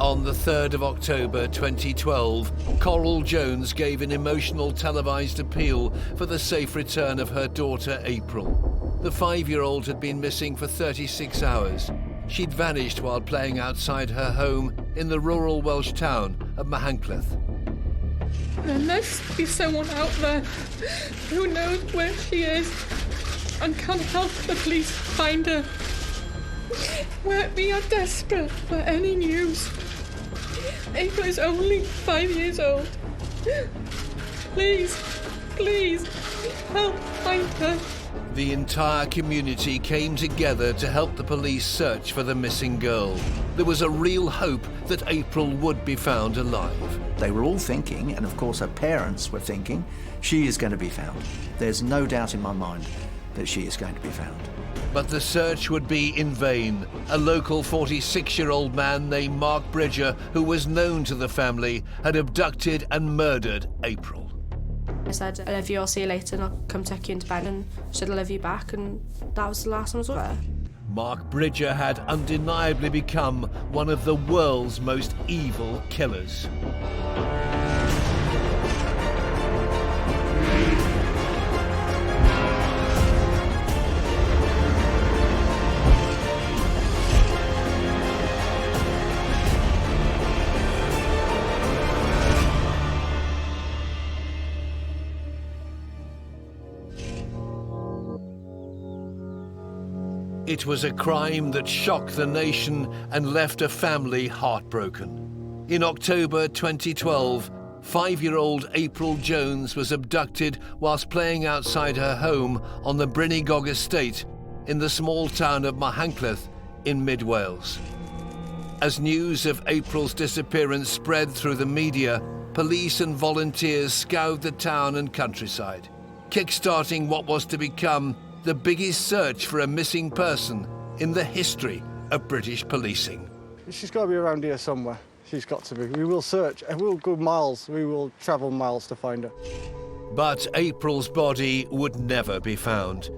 On the 3rd of October 2012, Coral Jones gave an emotional televised appeal for the safe return of her daughter April. The 5-year-old had been missing for 36 hours. She'd vanished while playing outside her home in the rural Welsh town of Machynlleth. There must be someone out there who knows where she is and can help the police find her. We are desperate for any news. April is only 5 years old. Please, please, help find her. The entire community came together to help the police search for the missing girl. There was a real hope that April would be found alive. They were all thinking, and of course her parents were thinking, she is going to be found. There's no doubt in my mind that she is going to be found. But the search would be in vain. A local 46-year-old man named Mark Bridger, who was known to the family, had abducted and murdered April. I said, I love you, I'll see you later, and I'll come take you into bed, and she said, I love you back, and that was the last time I saw her. Mark Bridger had undeniably become one of the world's most evil killers. It was a crime that shocked the nation and left a family heartbroken. In October 2012, 5-year-old April Jones was abducted whilst playing outside her home on the Brynigog estate in the small town of Machynlleth in mid-Wales. As news of April's disappearance spread through the media, police and volunteers scoured the town and countryside, kick-starting what was to become the biggest search for a missing person in the history of British policing. She's got to be around here somewhere. She's got to be. We will search and we'll go miles. We will travel miles to find her. But April's body would never be found.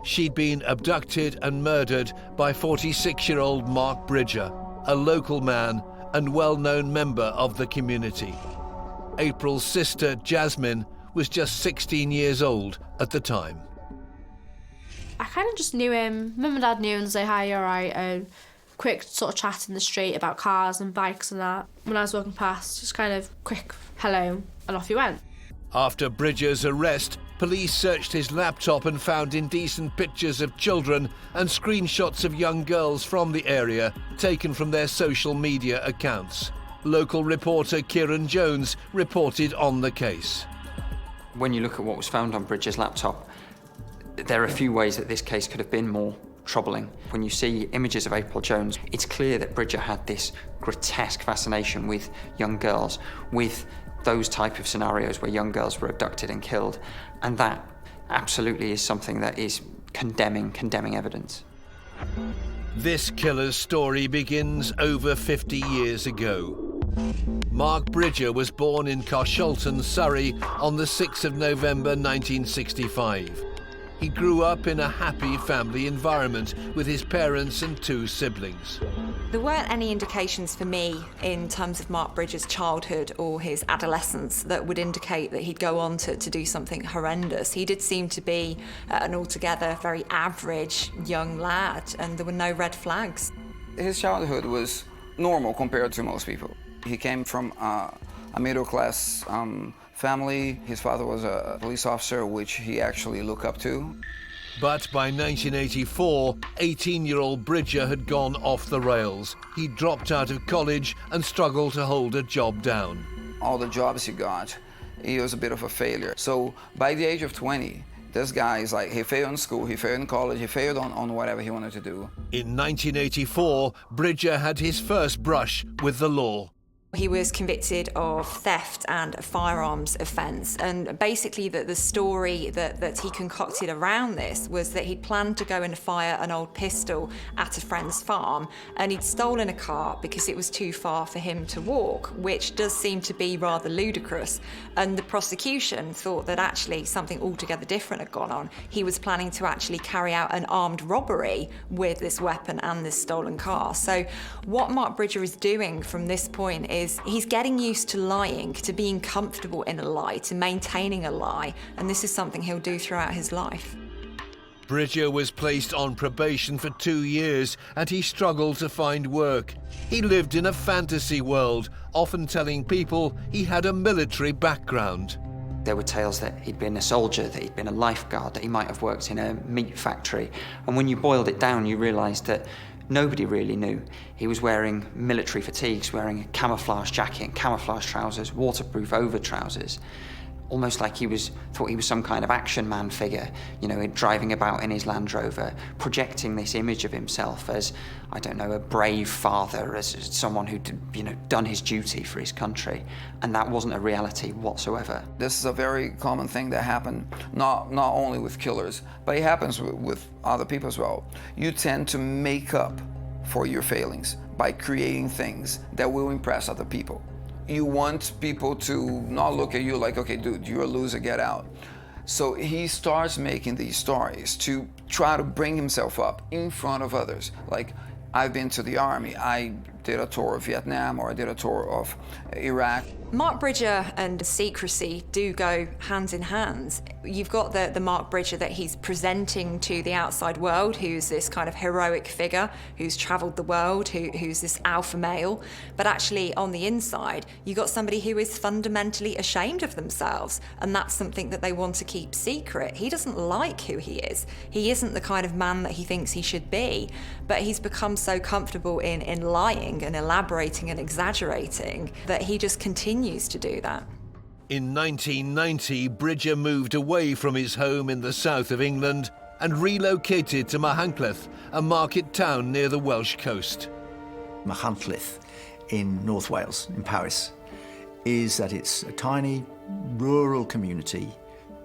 She'd been abducted and murdered by 46-year-old Mark Bridger, a local man and well-known member of the community. April's sister, Jasmine, was just 16 years old at the time. I kind of just knew him. Mum and Dad knew and say, hi, you all right? Quick sort of chat in the street about cars and bikes and that. When I was walking past, just kind of quick hello, and off he went. After Bridger's arrest, police searched his laptop and found indecent pictures of children and screenshots of young girls from the area taken from their social media accounts. Local reporter Kieran Jones reported on the case. When you look at what was found on Bridger's laptop, there are a few ways that this case could have been more troubling. When you see images of April Jones, it's clear that Bridger had this grotesque fascination with young girls, with those type of scenarios where young girls were abducted and killed. And that absolutely is something that is condemning evidence. This killer's story begins over 50 years ago. Mark Bridger was born in Carshalton, Surrey on the 6th of November 1965. He grew up in a happy family environment with his parents and 2 siblings. There weren't any indications for me in terms of Mark Bridger's childhood or his adolescence that would indicate that he'd go on to do something horrendous. He did seem to be an altogether very average young lad, and there were no red flags. His childhood was normal compared to most people. He came from a middle-class family. His father was a police officer, which he actually looked up to. But by 1984, 18-year-old Bridger had gone off the rails. He dropped out of college and struggled to hold a job down. All the jobs he got, he was a bit of a failure. So by the age of 20, this guy is like, he failed in school, he failed in college, he failed on whatever he wanted to do. In 1984, Bridger had his first brush with the law. He was convicted of theft and a firearms offence, and basically the story that he concocted around this was that he'd planned to go and fire an old pistol at a friend's farm, and he'd stolen a car because it was too far for him to walk, which does seem to be rather ludicrous. And the prosecution thought that actually something altogether different had gone on. He was planning to actually carry out an armed robbery with this weapon and this stolen car. So what Mark Bridger is doing from this point is he's getting used to lying, to being comfortable in a lie, to maintaining a lie, and this is something he'll do throughout his life. Bridger was placed on probation for 2 years and he struggled to find work. He lived in a fantasy world, often telling people he had a military background. There were tales that he'd been a soldier, that he'd been a lifeguard, that he might have worked in a meat factory. And when you boiled it down, you realised that nobody really knew. He was wearing military fatigues, wearing a camouflage jacket and camouflage trousers, waterproof over trousers. Almost like thought he was some kind of action man figure, you know, driving about in his Land Rover, projecting this image of himself as, I don't know, a brave father, as someone who'd, you know, done his duty for his country. And that wasn't a reality whatsoever. This is a very common thing that happened, not only with killers, but it happens with other people as well. You tend to make up for your failings by creating things that will impress other people. You want people to not look at you like, okay, dude, you're a loser, get out. So he starts making these stories to try to bring himself up in front of others. Like, I've been to the army, I did a tour of Vietnam, or I did a tour of Iraq. Mark Bridger and secrecy do go hand in hand. You've got the Mark Bridger that he's presenting to the outside world, who's this kind of heroic figure, who's travelled the world, who's this alpha male. But actually, on the inside, you've got somebody who is fundamentally ashamed of themselves, and that's something that they want to keep secret. He doesn't like who he is. He isn't the kind of man that he thinks he should be, but he's become so comfortable in lying and elaborating and exaggerating that he just continues to do that. In 1990, Bridger moved away from his home in the south of England and relocated to Machynlleth, a market town near the Welsh coast. Machynlleth in North Wales, in Paris, is that it's a tiny rural community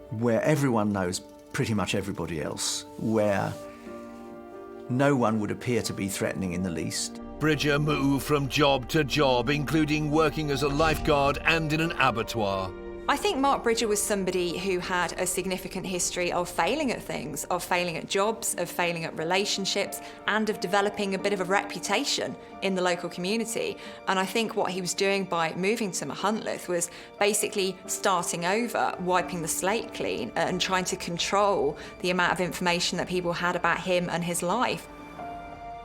where everyone knows pretty much everybody else, where no one would appear to be threatening in the least. Bridger moved from job to job, including working as a lifeguard and in an abattoir. I think Mark Bridger was somebody who had a significant history of failing at things, of failing at jobs, of failing at relationships, and of developing a bit of a reputation in the local community. And I think what he was doing by moving to Machynlleth was basically starting over, wiping the slate clean, and trying to control the amount of information that people had about him and his life.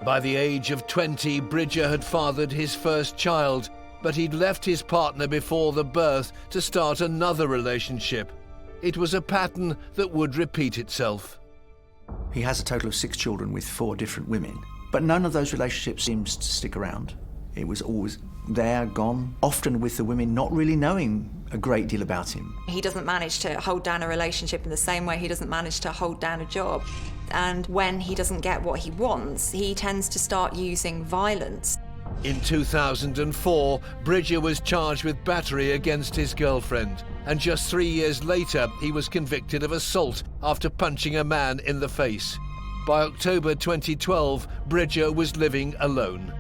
By the age of 20, Bridger had fathered his first child, but he'd left his partner before the birth to start another relationship. It was a pattern that would repeat itself. He has a total of 6 children with 4 different women, but none of those relationships seems to stick around. It was always there, gone, often with the women not really knowing a great deal about him. He doesn't manage to hold down a relationship in the same way he doesn't manage to hold down a job. And when he doesn't get what he wants, he tends to start using violence. In 2004, Bridger was charged with battery against his girlfriend, and just 3 years later, he was convicted of assault after punching a man in the face. By October 2012, Bridger was living alone.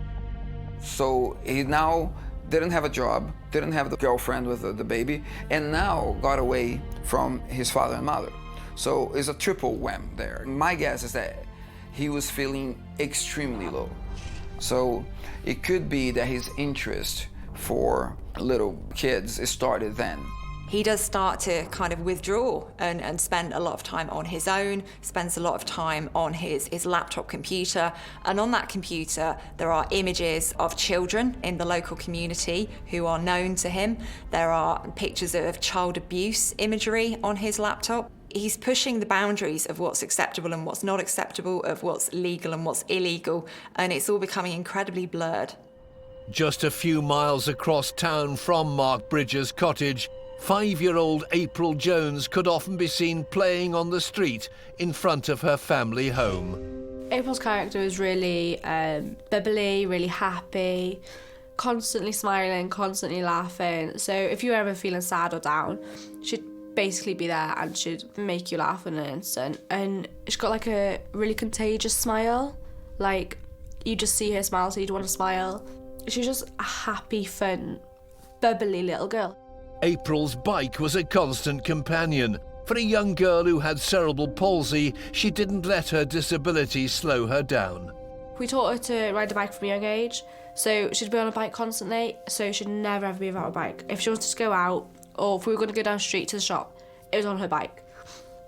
So he now didn't have a job, didn't have the girlfriend with the baby, and now got away from his father and mother. So it's a triple whammy there. My guess is that he was feeling extremely low. So it could be that his interest for little kids started then. He does start to kind of withdraw and spend a lot of time on his own, spends a lot of time on his laptop computer. And on that computer, there are images of children in the local community who are known to him. There are pictures of child abuse imagery on his laptop. He's pushing the boundaries of what's acceptable and what's not acceptable, of what's legal and what's illegal, and it's all becoming incredibly blurred. Just a few miles across town from Mark Bridger's cottage, 5-year-old April Jones could often be seen playing on the street in front of her family home. April's character is really bubbly, really happy, constantly smiling, constantly laughing. So if you were ever feeling sad or down, she'd basically be there and she'd make you laugh in an instant. And she's got like a really contagious smile. Like, you just see her smile, so you'd want to smile. She's just a happy, fun, bubbly little girl. April's bike was a constant companion. For a young girl who had cerebral palsy, she didn't let her disability slow her down. We taught her to ride a bike from a young age, so she'd be on a bike constantly, so she'd never ever be without a bike. If she wanted to go out, or if we were going to go down the street to the shop, it was on her bike.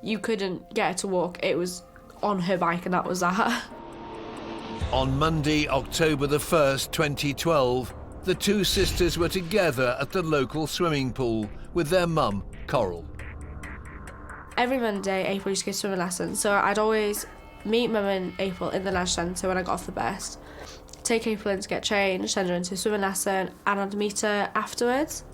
You couldn't get her to walk, it was on her bike, and that was that. On Monday, October the 1st, 2012, the two sisters were together at the local swimming pool with their mum, Coral. Every Monday, April used to go swimming lessons, so I'd always meet Mum and April in the leisure centre when I got off the bus, take April in to get changed, send her into a swimming lesson, and I'd meet her afterwards.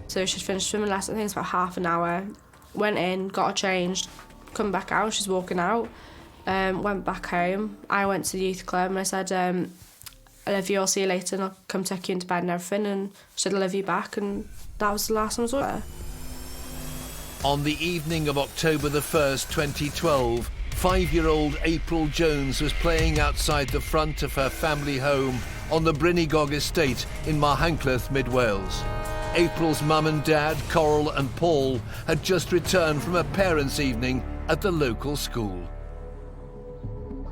So she'd finished swimming lesson, I think it's about half an hour, went in, got her changed, come back out, she's walking out, went back home. I went to the youth club and I said, I love you, I'll see you later, and I'll come take you into bed and everything, and she said I love you back, and that was the last time I was with her. On the evening of October the 1st, 2012, 5-year-old April Jones was playing outside the front of her family home on the Brynigog estate in Machynlleth, Mid Wales. April's mum and dad, Coral and Paul, had just returned from a parents' evening at the local school.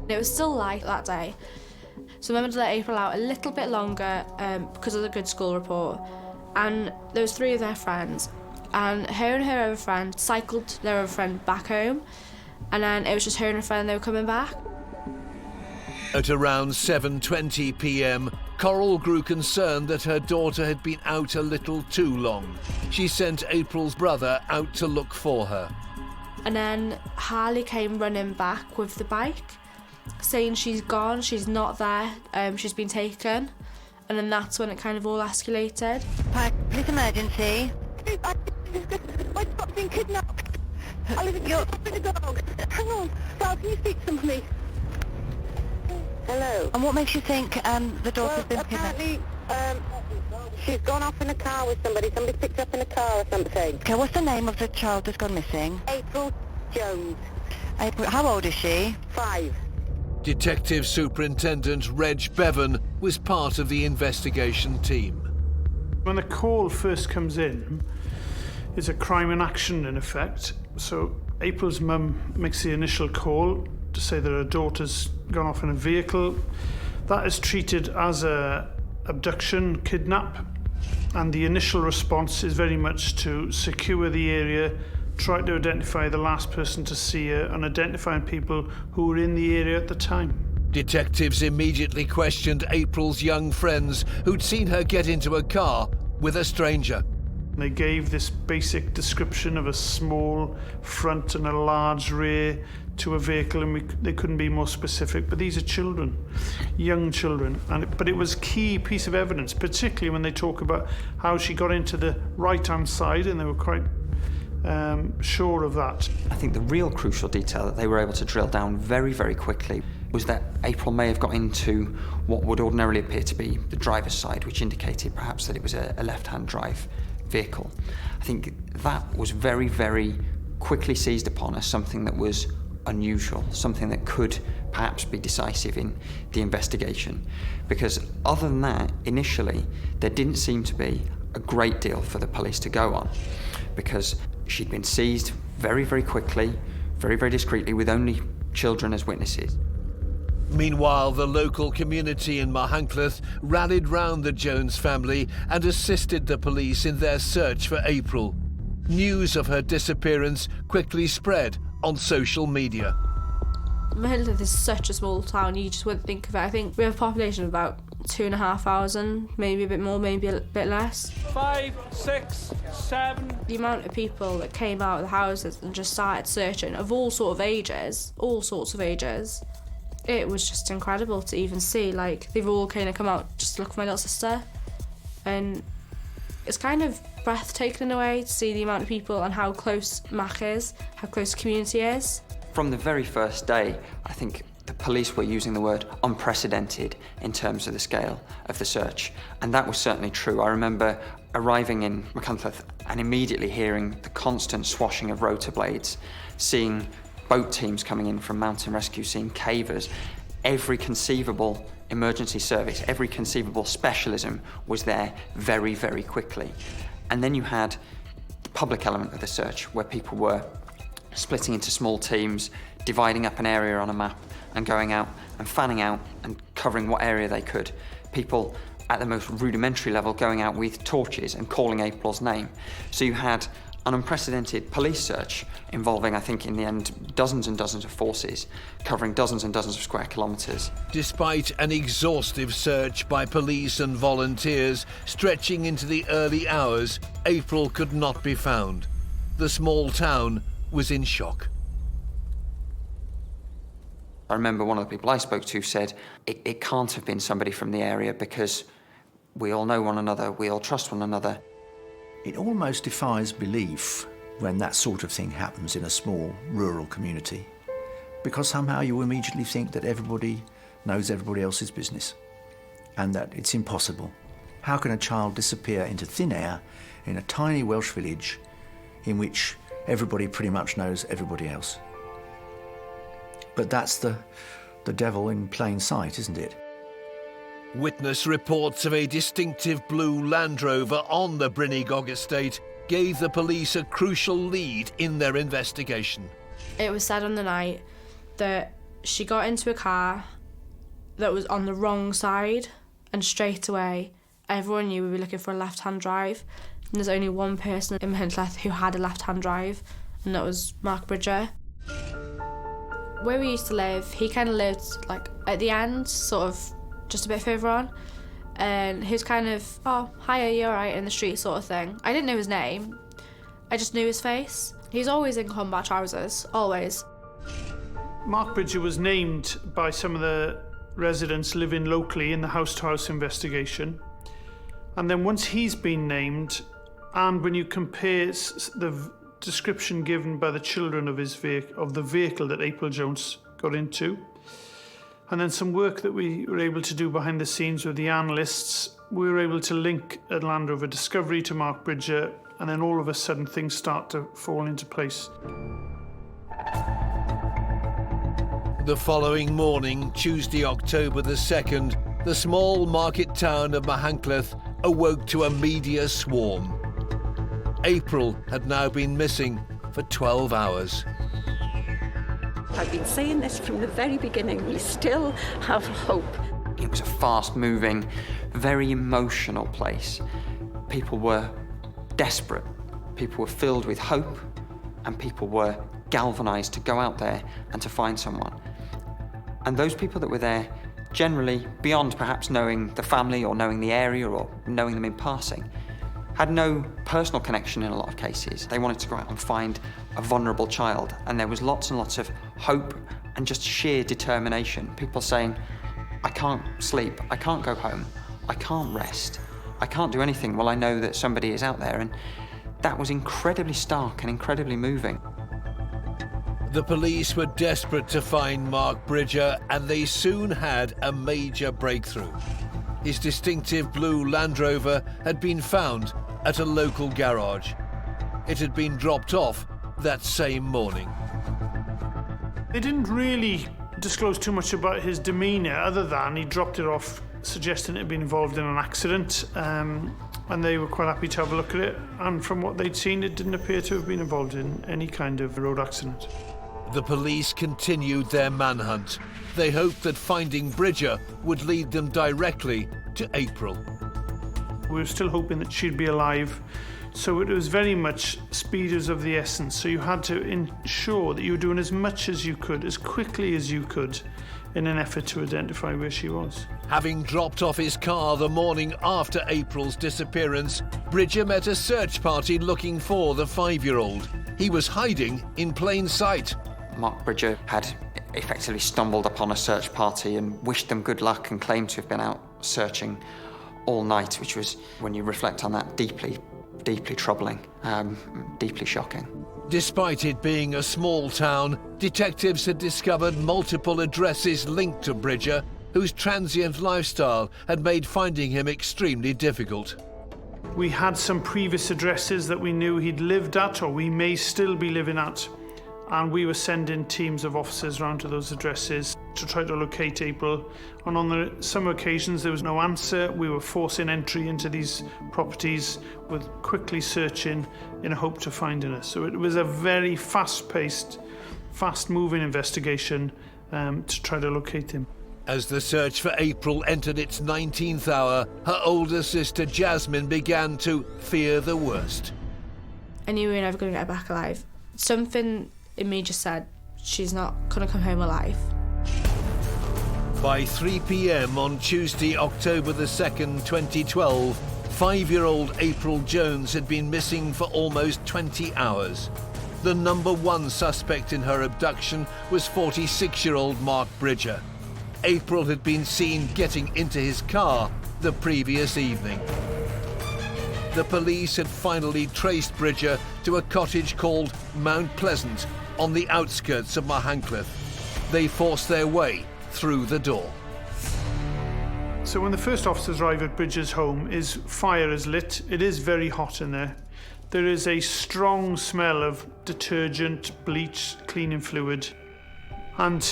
It was still light that day, so Mum had let April out a little bit longer because of the good school report, and there was 3 of their friends, and her other friend cycled their other friend back home, and then it was just her and her friend, they were coming back. At around 7:20 p.m, Coral grew concerned that her daughter had been out a little too long. She sent April's brother out to look for her. And then Harley came running back with the bike, saying she's gone, she's not there, she's been taken. And then that's when it kind of all escalated. Police emergency. My dog's been kidnapped. I live in the dog. Hang on, Sal, can you speak to somebody? Hello. And what makes you think the daughter's been kidnapped? Apparently, she's gone off in a car with somebody. Somebody's picked her up in a car or something. Okay, what's the name of the child that's gone missing? April Jones. April, how old is she? 5. Detective Superintendent Reg Bevan was part of the investigation team. When the call first comes in, it's a crime in action in effect. So April's mum makes the initial call to say that her daughter's gone off in a vehicle. That is treated as a abduction, kidnap, and the initial response is very much to secure the area, try to identify the last person to see her, and identifying people who were in the area at the time. Detectives immediately questioned April's young friends who'd seen her get into a car with a stranger. They gave this basic description of a small front and a large rear to a vehicle, and they couldn't be more specific. But these are children, young children. But it was a key piece of evidence, particularly when they talk about how she got into the right-hand side, and they were quite sure of that. I think the real crucial detail that they were able to drill down very, very quickly was that April may have got into what would ordinarily appear to be the driver's side, which indicated perhaps that it was a left-hand drive vehicle. I think that was very, very quickly seized upon as something that was unusual, something that could perhaps be decisive in the investigation. Because other than that, initially, there didn't seem to be a great deal for the police to go on, because she'd been seized very, very quickly, very, very discreetly, with only children as witnesses. Meanwhile, the local community in Machynlleth rallied round the Jones family and assisted the police in their search for April. News of her disappearance quickly spread on social media. Machynlleth is such a small town, you just wouldn't think of it. I think we have a population of about 2,500, maybe a bit more, maybe a bit less. 5, 6, 7. The amount of people that came out of the houses and just started searching of all sorts of ages, it was just incredible to even see. Like, they've all kind of come out just to look for my little sister, and it's kind of breathtaking in a way to see the amount of people and how close Mach is, how close the community is. From the very first day, I think The police were using the word unprecedented in terms of the scale of the search, and that was certainly true. I remember arriving in Machynlleth and immediately hearing the constant swashing of rotor blades, seeing boat teams coming in from mountain rescue, seeing cavers. Every conceivable emergency service, every conceivable specialism was there very, very quickly. And then you had the public element of the search, where people were splitting into small teams, dividing up an area on a map and going out and fanning out and covering what area they could. People at the most rudimentary level going out with torches and calling April's name. So you had an unprecedented police search involving, I think, in the end, dozens and dozens of forces, covering dozens and dozens of square kilometres. Despite an exhaustive search by police and volunteers stretching into the early hours, April could not be found. The small town was in shock. I remember one of the people I spoke to said, it can't have been somebody from the area because we all know one another, we all trust one another. It almost defies belief when that sort of thing happens in a small rural community, because somehow you immediately think that everybody knows everybody else's business and that it's impossible. How can a child disappear into thin air in a tiny Welsh village in which everybody pretty much knows everybody else? But that's the devil in plain sight, isn't it? Witness reports of a distinctive blue Land Rover on the Brynigog estate gave the police a crucial lead in their investigation. It was said on the night that she got into a car that was on the wrong side, and straight away everyone knew we were looking for a left-hand drive, and there's only one person in Machynlleth who had a left-hand drive, and that was Mark Bridger. Where we used to live, he kind of lived like at the end, sort of just a bit further on, and he was kind of, oh, hi, are you alright, in the street sort of thing. I didn't know his name, I just knew his face. He's always in combat trousers, always. Mark Bridger was named by some of the residents living locally in the house-to-house investigation, and then once he's been named, and when you compare the description given by the children of the vehicle that April Jones got into, and then some work that we were able to do behind the scenes with the analysts, we were able to link a Land Rover discovery to Mark Bridger, and then all of a sudden things start to fall into place. The following morning, Tuesday, October the 2nd, the small market town of Machynlleth awoke to a media swarm. April had now been missing for 12 hours. I've been saying this from the very beginning. We still have hope. It was a fast-moving, very emotional place. People were desperate. People were filled with hope, and people were galvanised to go out there and to find someone. And those people that were there, generally, beyond perhaps knowing the family or knowing the area or knowing them in passing, had no personal connection in a lot of cases. They wanted to go out and find a vulnerable child, and there was lots and lots of hope and just sheer determination. People saying, I can't sleep, I can't go home, I can't rest, I can't do anything while I know that somebody is out there. And that was incredibly stark and incredibly moving. The police were desperate to find Mark Bridger, and they soon had a major breakthrough. His distinctive blue Land Rover had been found at a local garage. It had been dropped off that same morning. They didn't really disclose too much about his demeanour, other than he dropped it off suggesting it had been involved in an accident, and they were quite happy to have a look at it, and from what they'd seen, it didn't appear to have been involved in any kind of road accident. The police continued their manhunt. They hoped that finding Bridger would lead them directly to April. We were still hoping that she'd be alive, so it was very much speed is of the essence. So you had to ensure that you were doing as much as you could, as quickly as you could, in an effort to identify where she was. Having dropped off his car the morning after April's disappearance, Bridger met a search party looking for the 5-year-old. He was hiding in plain sight. Mark Bridger had effectively stumbled upon a search party and wished them good luck and claimed to have been out searching all night, which was, when you reflect on that, deeply, deeply troubling, deeply shocking. Despite it being a small town, detectives had discovered multiple addresses linked to Bridger, whose transient lifestyle had made finding him extremely difficult. We had some previous addresses that we knew he'd lived at, or we may still be living at, and we were sending teams of officers round to those addresses to try to locate April. And on some occasions there was no answer. We were forcing entry into these properties with quickly searching in a hope to finding her. So it was a very fast-paced, fast-moving investigation to try to locate him. As the search for April entered its 19th hour, her older sister Jasmine began to fear the worst. I knew we were never going to get her back alive. Something in me just said, she's not going to come home alive. By 3 p.m. on Tuesday, October the 2nd, 2012, 5-year-old April Jones had been missing for almost 20 hours. The number one suspect in her abduction was 46-year-old Mark Bridger. April had been seen getting into his car the previous evening. The police had finally traced Bridger to a cottage called Mount Pleasant on the outskirts of Machynlleth. They forced their way through the door. So when the first officers arrive at Bridger's home, his fire is lit. It is very hot in there. There is a strong smell of detergent, bleach, cleaning fluid. And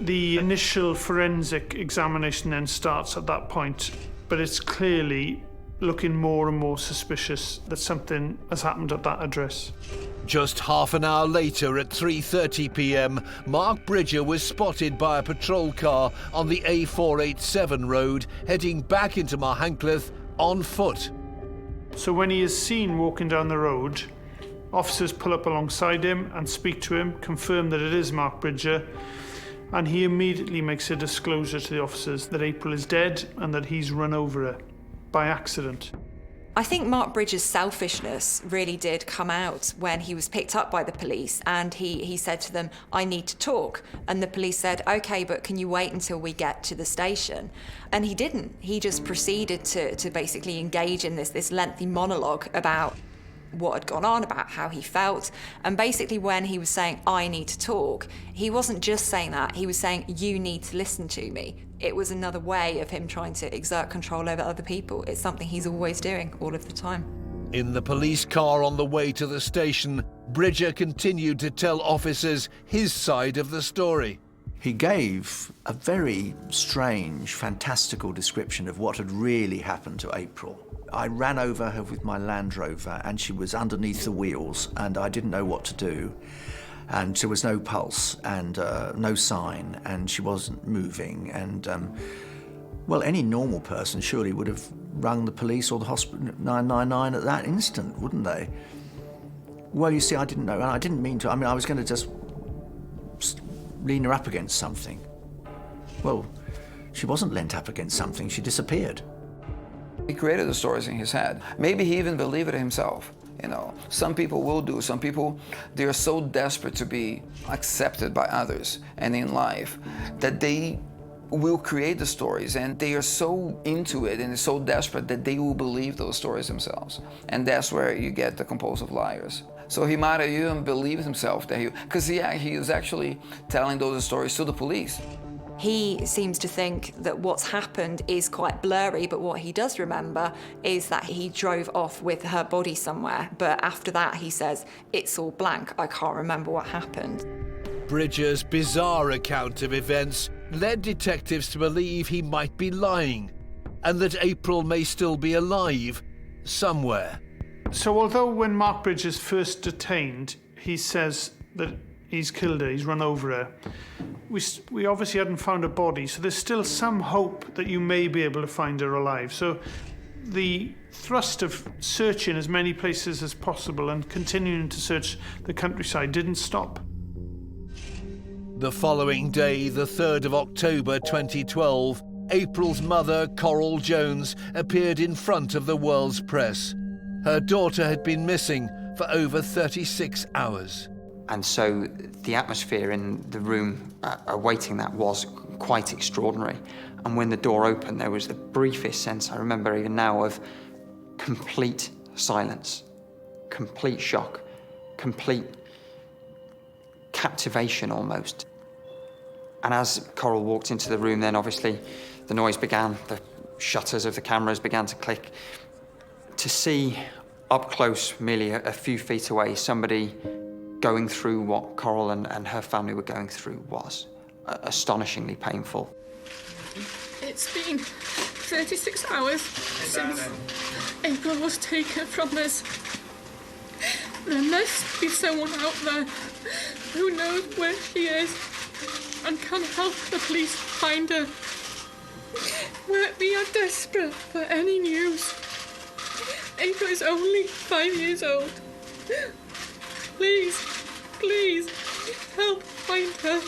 the initial forensic examination then starts at that point, but it's clearly looking more and more suspicious that something has happened at that address. Just half an hour later, at 3:30 p.m, Mark Bridger was spotted by a patrol car on the A487 road, heading back into Machynlleth on foot. So when he is seen walking down the road, officers pull up alongside him and speak to him, confirm that it is Mark Bridger, and he immediately makes a disclosure to the officers that April is dead and that he's run over her by accident. I think Mark Bridger's selfishness really did come out when he was picked up by the police, and he said to them, "I need to talk." And the police said, "Okay, but can you wait until we get to the station?" And he didn't. He just proceeded to basically engage in this lengthy monologue about what had gone on, about how he felt. And basically when he was saying, "I need to talk," he wasn't just saying that, he was saying, "You need to listen to me." It was another way of him trying to exert control over other people. It's something he's always doing all of the time. In the police car on the way to the station, Bridger continued to tell officers his side of the story. He gave a very strange, fantastical description of what had really happened to April. I ran over her with my Land Rover and she was underneath the wheels and I didn't know what to do. And there was no pulse and no sign and she wasn't moving. And, well, any normal person surely would have rung the police or the hospital 999 at that instant, wouldn't they? Well, you see, I didn't know, and I didn't mean to. I mean, I was going to just lean her up against something. Well, she wasn't leant up against something, she disappeared. He created the stories in his head. Maybe he even believed it himself. You know, some people will do. Some people, they are so desperate to be accepted by others and in life that they will create the stories, and they are so into it and so desperate that they will believe those stories themselves. And that's where you get the compulsive liars. So he might have even believed himself that because he was actually telling those stories to the police. He seems to think that what's happened is quite blurry, but what he does remember is that he drove off with her body somewhere. But after that, he says, "It's all blank, I can't remember what happened." Bridger's bizarre account of events led detectives to believe he might be lying, and that April may still be alive somewhere. So although when Mark Bridger is first detained, he says that he's killed her, he's run over her, we obviously hadn't found a body, so there's still some hope that you may be able to find her alive. So the thrust of searching as many places as possible and continuing to search the countryside didn't stop. The following day, the 3rd of October 2012, April's mother, Coral Jones, appeared in front of the world's press. Her daughter had been missing for over 36 hours. And so the atmosphere in the room awaiting that was quite extraordinary. And when the door opened, there was the briefest sense, I remember even now, of complete silence, complete shock, complete captivation almost. And as Coral walked into the room, then obviously the noise began, the shutters of the cameras began to click. To see up close, merely a few feet away, somebody going through what Coral and her family were going through was astonishingly painful. It's been 36 hours since April was taken from us. There must be someone out there who knows where she is and can help the police find her. We are desperate for any news. April is only 5 years old. Please, please, help find her.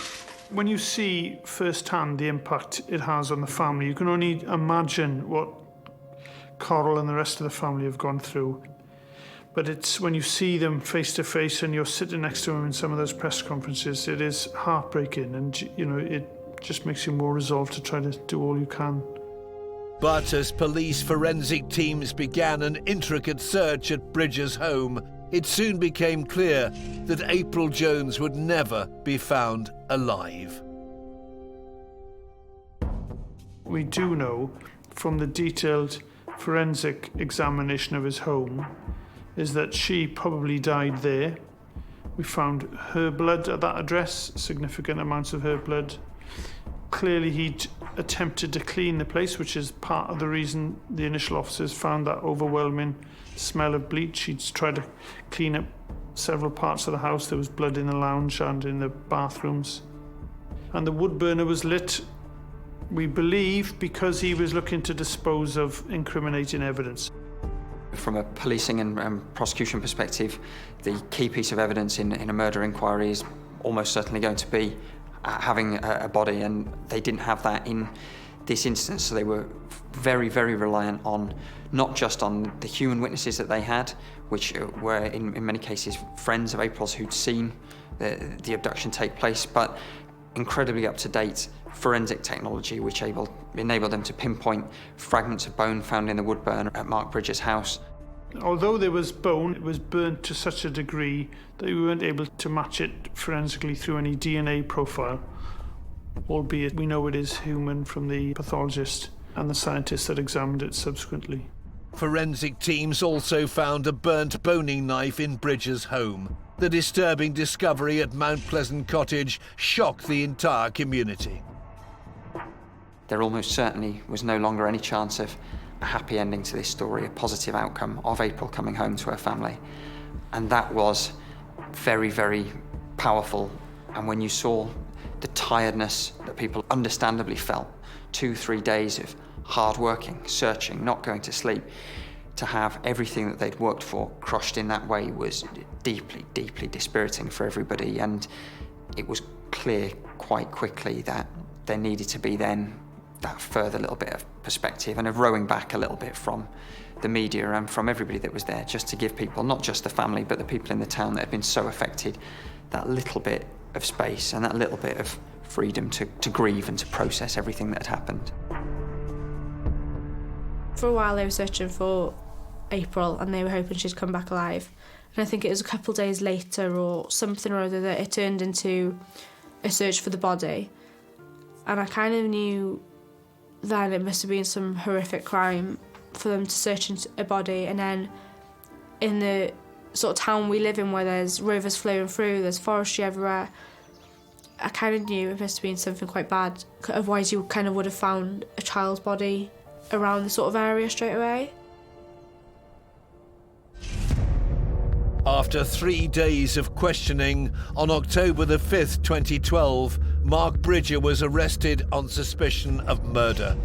When you see firsthand the impact it has on the family, you can only imagine what Coral and the rest of the family have gone through. But it's when you see them face to face and you're sitting next to them in some of those press conferences, it is heartbreaking, and it just makes you more resolved to try to do all you can. But as police forensic teams began an intricate search at Bridger's home, it soon became clear that April Jones would never be found alive. We do know from the detailed forensic examination of his home is that she probably died there. We found her blood at that address, significant amounts of her blood. Clearly he'd attempted to clean the place, which is part of the reason the initial officers found that overwhelming smell of bleach. He'd tried to clean up several parts of the house. There was blood in the lounge and in the bathrooms. And the wood burner was lit, we believe, because he was looking to dispose of incriminating evidence. From a policing and prosecution perspective, the key piece of evidence in a murder inquiry is almost certainly going to be having a body, and they didn't have that in this instance, so they were very, very reliant on not just on the human witnesses that they had, which were in many cases friends of April's who'd seen the abduction take place, but incredibly up-to-date forensic technology which enabled them to pinpoint fragments of bone found in the wood burn at Mark Bridger's house. Although there was bone, it was burnt to such a degree that we weren't able to match it forensically through any DNA profile, albeit we know it is human from the pathologist and the scientists that examined it subsequently. Forensic teams also found a burnt boning knife in Bridger's home. The disturbing discovery at Mount Pleasant Cottage shocked the entire community. There almost certainly was no longer any chance of a happy ending to this story, a positive outcome of April coming home to her family. And that was very, very powerful. And when you saw the tiredness that people understandably felt, 2-3 days of hard working, searching, not going to sleep, to have everything that they'd worked for crushed in that way was deeply, deeply dispiriting for everybody. And it was clear quite quickly that there needed to be then that further little bit of perspective and of rowing back a little bit from the media and from everybody that was there, just to give people, not just the family, but the people in the town that had been so affected, that little bit of space and that little bit of freedom to grieve and to process everything that had happened. For a while they were searching for April and they were hoping she'd come back alive. And I think it was a couple of days later or something or other that it turned into a search for the body. And I kind of knew then it must have been some horrific crime for them to search into a body. And then in the sort of town we live in where there's rivers flowing through, there's forestry everywhere, I kind of knew it must have been something quite bad. Otherwise you kind of would have found a child's body around the sort of area straight away. After 3 days of questioning, on October the 5th, 2012, Mark Bridger was arrested on suspicion of murder.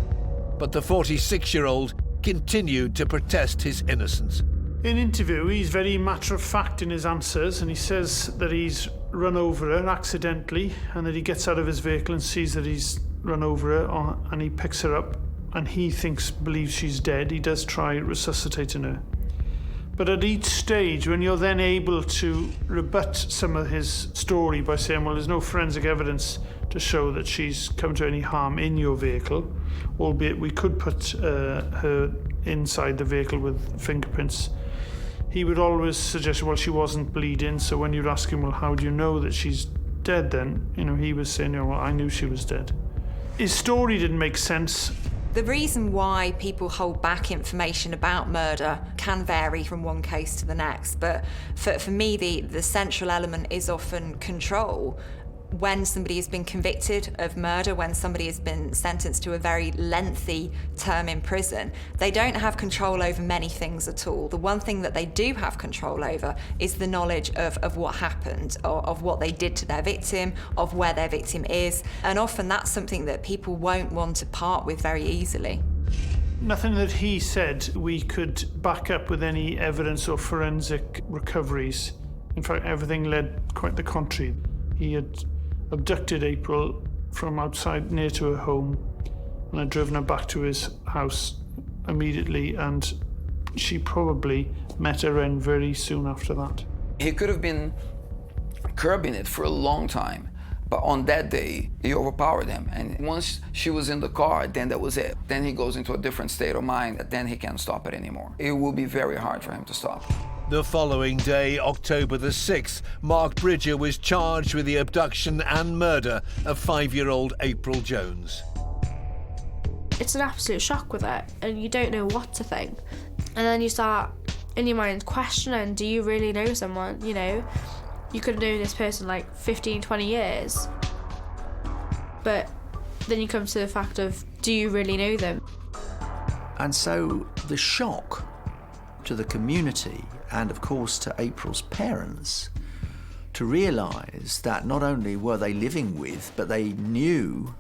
But the 46-year-old continued to protest his innocence. In interview, he's very matter-of-fact in his answers, and he says that he's run over her accidentally and that he gets out of his vehicle and sees that he's run over her and he picks her up and he believes she's dead. He does try resuscitating her. But at each stage, when you're then able to rebut some of his story by saying, well, there's no forensic evidence to show that she's come to any harm in your vehicle, albeit we could put her inside the vehicle with fingerprints, he would always suggest, well, she wasn't bleeding. So when you'd ask him, well, how do you know that she's dead then. You know, he was saying, well, I knew she was dead. His story didn't make sense. The reason why people hold back information about murder can vary from one case to the next, but for me, the central element is often control. When somebody has been convicted of murder, when somebody has been sentenced to a very lengthy term in prison, they don't have control over many things at all. The one thing that they do have control over is the knowledge of what happened, of what they did to their victim, of where their victim is, and often that's something that people won't want to part with very easily. Nothing that he said we could back up with any evidence or forensic recoveries. In fact, everything led quite the contrary. He had abducted April from outside near to her home and had driven her back to his house immediately, and she probably met her end very soon after that. He could have been curbing it for a long time, but on that day, he overpowered him. And once she was in the car, then that was it. Then he goes into a different state of mind, then he can't stop it anymore. It will be very hard for him to stop. The following day, October the 6th, Mark Bridger was charged with the abduction and murder of 5-year-old April Jones. It's an absolute shock with it, and you don't know what to think. And then you start, in your mind, questioning, do you really know someone? You know, you could have known this person like 15, 20 years. But then you come to the fact of, do you really know them? And so the shock to the community, and of course to April's parents, to realise that not only were they living with, but they knew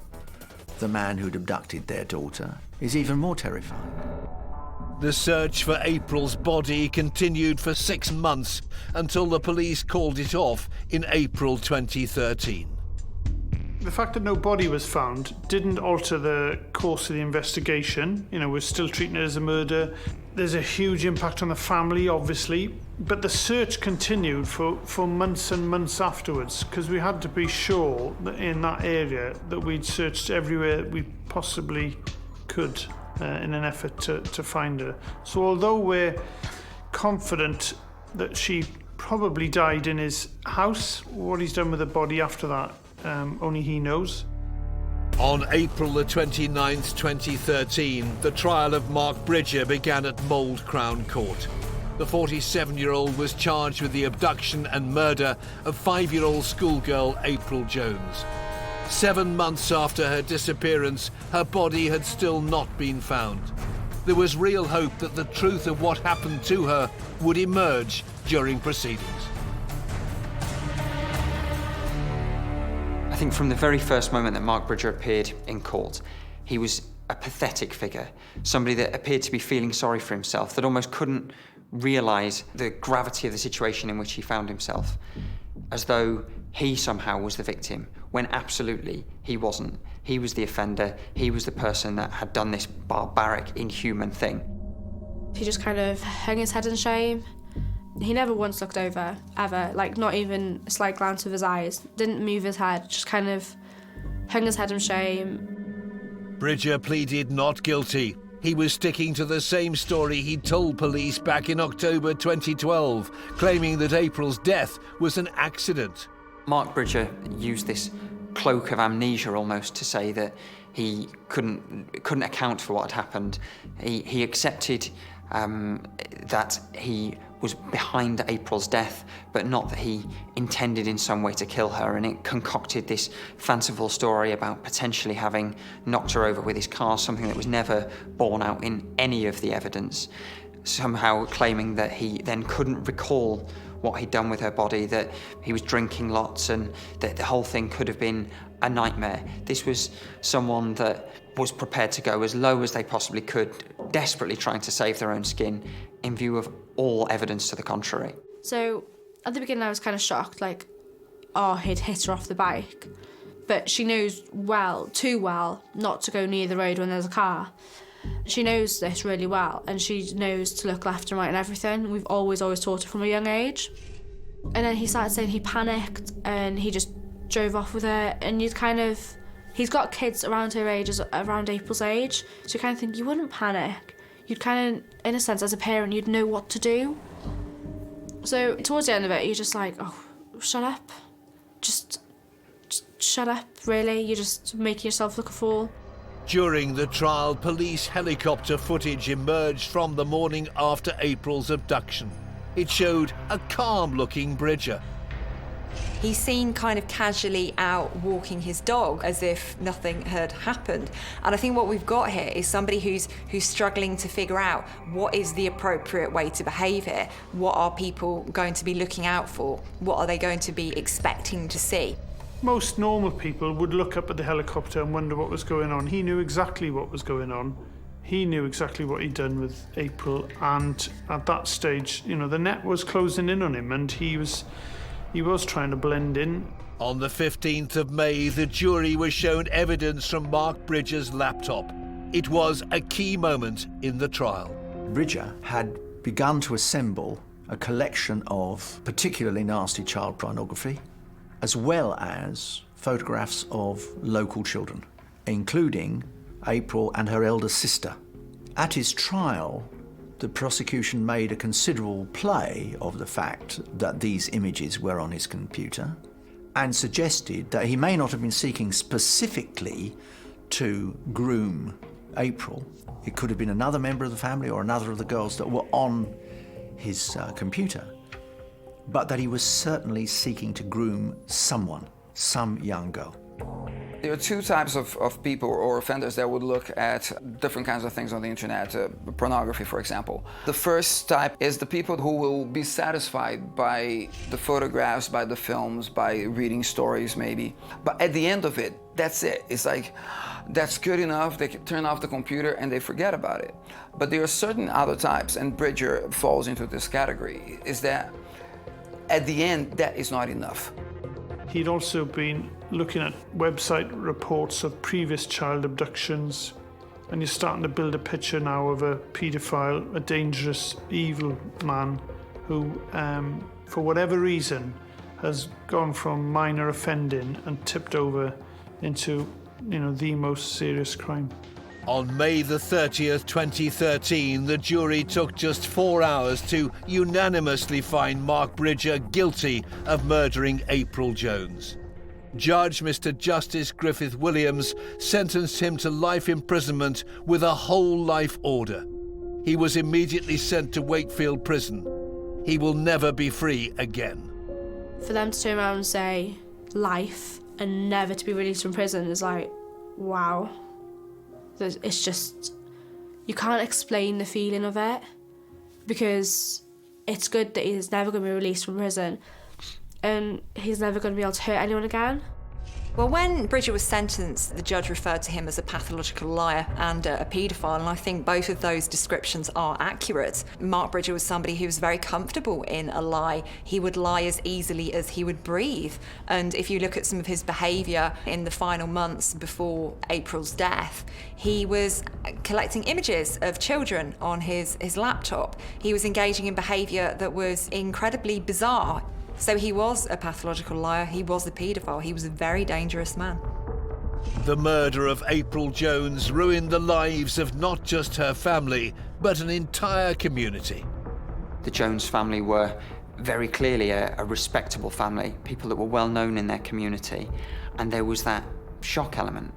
the man who'd abducted their daughter, is even more terrifying. The search for April's body continued for 6 months until the police called it off in April 2013. The fact that no body was found didn't alter the course of the investigation. You know, we're still treating it as a murder. There's a huge impact on the family, obviously, but the search continued for months and months afterwards, because we had to be sure that in that area that we'd searched everywhere we possibly could in an effort to find her. So although we're confident that she probably died in his house, what he's done with the body after that, only he knows. On April the 29th, 2013, the trial of Mark Bridger began at Mould Crown Court. The 47-year-old was charged with the abduction and murder of 5-year-old schoolgirl April Jones. 7 months after her disappearance, her body had still not been found. There was real hope that the truth of what happened to her would emerge during proceedings. I think from the very first moment that Mark Bridger appeared in court, he was a pathetic figure, somebody that appeared to be feeling sorry for himself, that almost couldn't realise the gravity of the situation in which he found himself, as though he somehow was the victim, when absolutely he wasn't. He was the offender, he was the person that had done this barbaric, inhuman thing. He just kind of hung his head in shame. He never once looked over, ever, like not even a slight glance of his eyes, didn't move his head, just kind of hung his head in shame. Bridger pleaded not guilty. He was sticking to the same story he told police back in October 2012, claiming that April's death was an accident. Mark Bridger used this cloak of amnesia almost to say that he couldn't account for what had happened. He accepted that he was behind April's death, but not that he intended in some way to kill her, and it concocted this fanciful story about potentially having knocked her over with his car, something that was never borne out in any of the evidence, somehow claiming that he then couldn't recall what he'd done with her body, that he was drinking lots, and that the whole thing could have been a nightmare. This was someone that was prepared to go as low as they possibly could, desperately trying to save their own skin in view of all evidence to the contrary. So at the beginning I was kind of shocked, like, oh, he'd hit her off the bike. But she knows too well, not to go near the road when there's a car. She knows this really well, and she knows to look left and right and everything. We've always taught her from a young age. And then he started saying he panicked and he just drove off with her, and he's got kids around her age, around April's age, so you kind of think you wouldn't panic. You'd kind of, in a sense, as a parent, you'd know what to do. So towards the end of it, you're just like, oh, shut up. Just shut up, really. You're just making yourself look a fool. During the trial, police helicopter footage emerged from the morning after April's abduction. It showed a calm-looking Bridger. He's seen kind of casually out walking his dog as if nothing had happened. And I think what we've got here is somebody who's struggling to figure out what is the appropriate way to behave here. What are people going to be looking out for? What are they going to be expecting to see? Most normal people would look up at the helicopter and wonder what was going on. He knew exactly what was going on. He knew exactly what he'd done with April, and at that stage, you know, the net was closing in on him, and he was trying to blend in. On the 15th of May, the jury was shown evidence from Mark Bridger's laptop. It was a key moment in the trial. Bridger had begun to assemble a collection of particularly nasty child pornography, as well as photographs of local children, including April and her elder sister. At his trial, the prosecution made a considerable play of the fact that these images were on his computer and suggested that he may not have been seeking specifically to groom April. It could have been another member of the family or another of the girls that were on his computer, but that he was certainly seeking to groom someone, some young girl. There are two types of people or offenders that would look at different kinds of things on the internet, pornography, for example. The first type is the people who will be satisfied by the photographs, by the films, by reading stories maybe. But at the end of it, that's it. It's like, that's good enough, they can turn off the computer and they forget about it. But there are certain other types, and Bridger falls into this category, is that at the end, that is not enough. He'd also been looking at website reports of previous child abductions, and you're starting to build a picture now of a paedophile, a dangerous, evil man who, for whatever reason, has gone from minor offending and tipped over into, you know, the most serious crime. On May the 30th, 2013, the jury took just 4 hours to unanimously find Mark Bridger guilty of murdering April Jones. Judge Mr. Justice Griffith Williams sentenced him to life imprisonment with a whole life order. He was immediately sent to Wakefield Prison. He will never be free again. For them to turn around and say life and never to be released from prison is like, wow. It's just, you can't explain the feeling of it, because it's good that he's never going to be released from prison and he's never going to be able to hurt anyone again. Well, when Bridger was sentenced, the judge referred to him as a pathological liar and a paedophile, and I think both of those descriptions are accurate. Mark Bridger was somebody who was very comfortable in a lie. He would lie as easily as he would breathe. And if you look at some of his behaviour in the final months before April's death, he was collecting images of children on his laptop. He was engaging in behaviour that was incredibly bizarre. So he was a pathological liar, he was a paedophile, he was a very dangerous man. The murder of April Jones ruined the lives of not just her family, but an entire community. The Jones family were very clearly a respectable family, people that were well known in their community, and there was that shock element.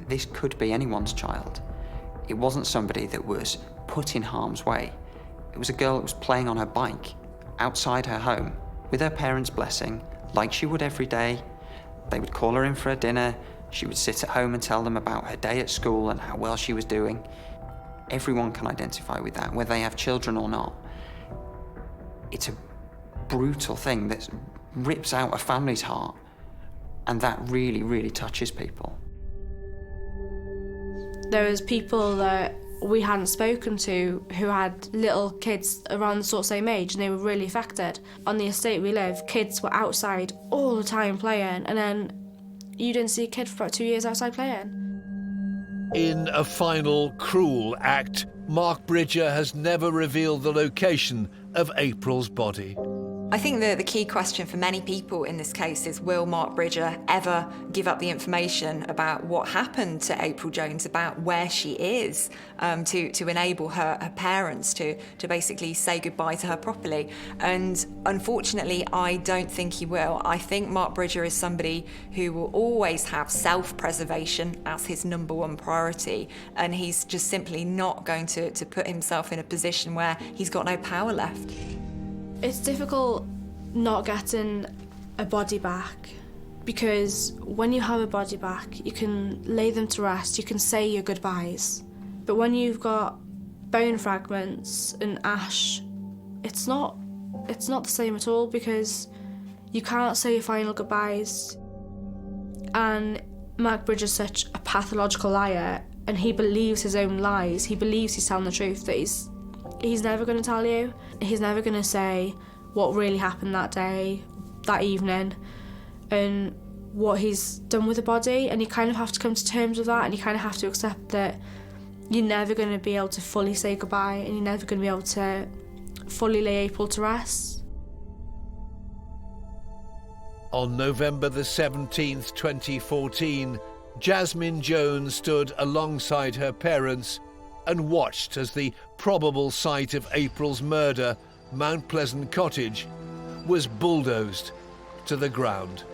This could be anyone's child. It wasn't somebody that was put in harm's way. It was a girl that was playing on her bike outside her home, with her parents' blessing, like she would every day. They would call her in for a dinner. She would sit at home and tell them about her day at school and how well she was doing. Everyone can identify with that, whether they have children or not. It's a brutal thing that rips out a family's heart, and that really, really touches people. There was people that we hadn't spoken to who had little kids around the sort of same age, and they were really affected. On the estate we live, kids were outside all the time playing, and then you didn't see a kid for about 2 years outside playing. In a final cruel act, Mark Bridger has never revealed the location of April's body. I think the key question for many people in this case is, will Mark Bridger ever give up the information about what happened to April Jones, about where she is, to enable her parents to basically say goodbye to her properly? And unfortunately, I don't think he will. I think Mark Bridger is somebody who will always have self-preservation as his number one priority, and he's just simply not going to put himself in a position where he's got no power left. It's difficult not getting a body back, because when you have a body back, you can lay them to rest, you can say your goodbyes. But when you've got bone fragments and ash, it's not the same at all, because you can't say your final goodbyes. And Mark Bridger's such a pathological liar, and he believes his own lies. He believes he's telling the truth, that he's never going to tell you. He's never going to say what really happened that day, that evening, and what he's done with the body. And you kind of have to come to terms with that, and you kind of have to accept that you're never going to be able to fully say goodbye, and you're never going to be able to fully lay April to rest. On November the 17th, 2014, Jasmine Jones stood alongside her parents and watched as the probable site of April's murder, Mount Pleasant Cottage, was bulldozed to the ground.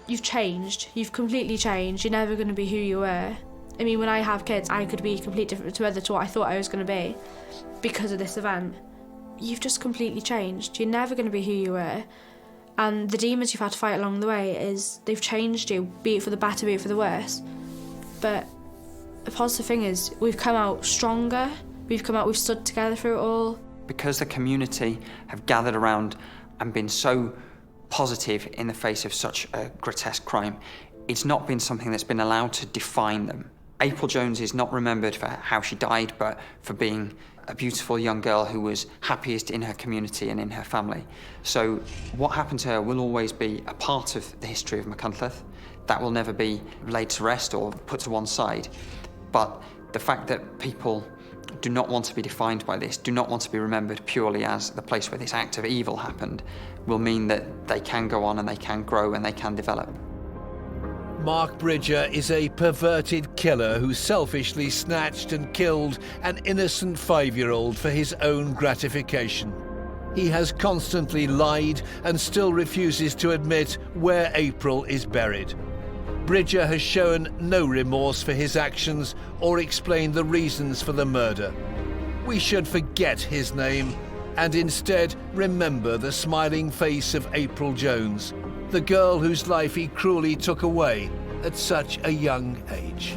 You've changed. You've completely changed. You're never going to be who you were. I mean, when I have kids, I could be completely different to what I thought I was going to be because of this event. You've just completely changed. You're never going to be who you were. And the demons you've had to fight along the way they've changed you, be it for the better, be it for the worse. But the positive thing is we've come out stronger. We've stood together through it all. Because the community have gathered around and been so positive in the face of such a grotesque crime, it's not been something that's been allowed to define them. April Jones is not remembered for how she died, but for being a beautiful young girl who was happiest in her community and in her family. So what happened to her will always be a part of the history of Machynlleth. That will never be laid to rest or put to one side. But the fact that people do not want to be defined by this, do not want to be remembered purely as the place where this act of evil happened, will mean that they can go on and they can grow and they can develop. Mark Bridger is a perverted killer who selfishly snatched and killed an innocent 5-year-old for his own gratification. He has constantly lied and still refuses to admit where April is buried. Bridger has shown no remorse for his actions or explained the reasons for the murder. We should forget his name and instead remember the smiling face of April Jones, the girl whose life he cruelly took away at such a young age.